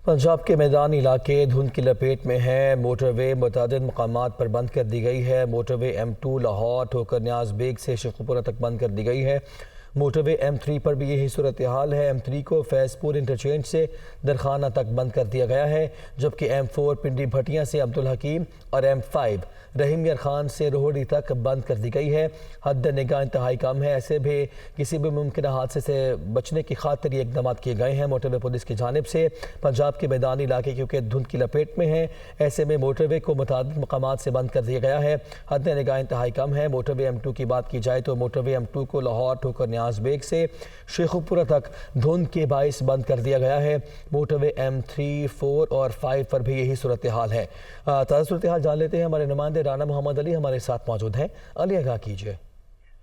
पंजाब के मैदानी इलाके धुंध की लपेट में है। मोटरवे मुतअद्दिद मकामात पर बंद कर दी गई है। मोटरवे M2 लाहौर ठोकर न्याज बेग से शेखुपुरा तक बंद कर दी गई है। मोटरवे M3 पर भी यही सूरत हाल है। M3 को फैज़पुर इंटरचेंज से दरखाना तक बंद कर दिया गया है, जबकि M4 पिंडी भटिया से अब्दुल हकीम और M5 रहीम यार खान से रोहड़ी तक बंद कर दी गई है। हद निगाह इंतहाई कम है, ऐसे भी किसी भी मुमकिन हादसे से बचने की खातिर ये इकदाम किए गए हैं। मोटरवे पुलिस की जानिब से पंजाब के मैदानी इलाके क्योंकि धुंध की लपेट में है, ऐसे में मोटरवे को मुताबिक मकामात से बंद कर दिया गया है। हद निगाह इंतहाई कम है। मोटरवे M2 की बात की जाए तो मोटरवे M2 को लाहौर ठोकर न्याज बेग से शेखुपुरा तक धुंध के बाइस बंद कर दिया गया है। मोटरवे M3, 4 और 5 पर भी यही सूरत हाल है। ताज़ा सूरत हाल जान लेते हैं, हमारे नुमाइंदे राना मोहम्मद अली हमारे साथ मौजूद हैं। अली आगाह कीजिए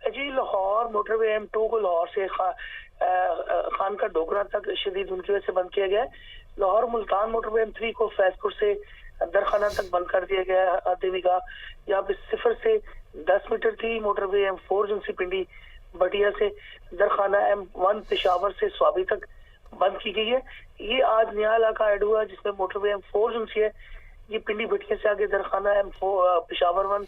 जी। लाहौर मोटरवे M2 को लाहौर से खान का डोगरा तक शदीद धुंध की वजह से बंद किया गया है। लाहौर मुल्तान मोटरवे M3 को फैजपुर से दरखाना तक बंद कर दिया गया है। हद निगाह यहाँ पे 0 से 10 मीटर थी। मोटरवे M4 जुनसी पिंडी बटिया से दरखाना M1 पेशावर से स्वाबी तक बंद की गई है। ये आज नया इलाका ऐड हुआ जिसमें मोटरवे M4 जुनसी है, ये पिंडी भटिया से आगे दरखाना M4 पेशावर 1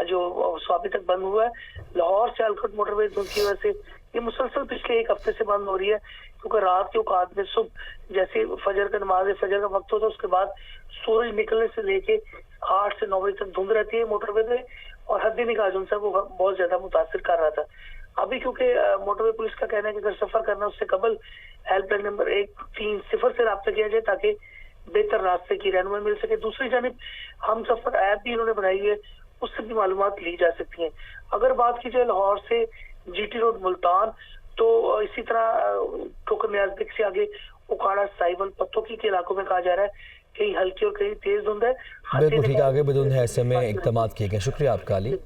जो स्वाबी तक बंद हुआ है। लाहौर से अलकट मोटरवे धुंध की वजह से ये मुसलसल पिछले 1 हफ्ते से बंद हो रही है, क्योंकि रात के औकात में सुबह जैसे फजर का नमाज फजर का वक्त होता है, उसके बाद सूरज निकलने से लेके 8 से 9 बजे तक धुंध रहती है मोटरवे पे, और हद निगाह जो को बहुत ज्यादा मुतासिर कर रहा था। अभी क्योंकि मोटरवे पुलिस का कहना है कि अगर सफर करना है उससे कबल हेल्पलाइन नंबर 130 से रब्ता किया जाए ताकि बेहतर रास्ते की रहनुमाई मिल सके। दूसरी जानिब हम सफर ऐप भी इन्होंने बनाई है, उससे भी मालूमात ली जा सकती हैं। अगर बात की जाए लाहौर से GT रोड मुल्तान, तो इसी तरह ठोकर न्याज बेग से आगे उकाड़ा साइबल पत्तोकी के इलाकों में कहा जा रहा है कहीं हल्की और कहीं तेज धुंध है। बिल्कुल ठीक, आगे भी धुंध है, ऐसे में इकदाम किए गए। शुक्रिया आपका अली।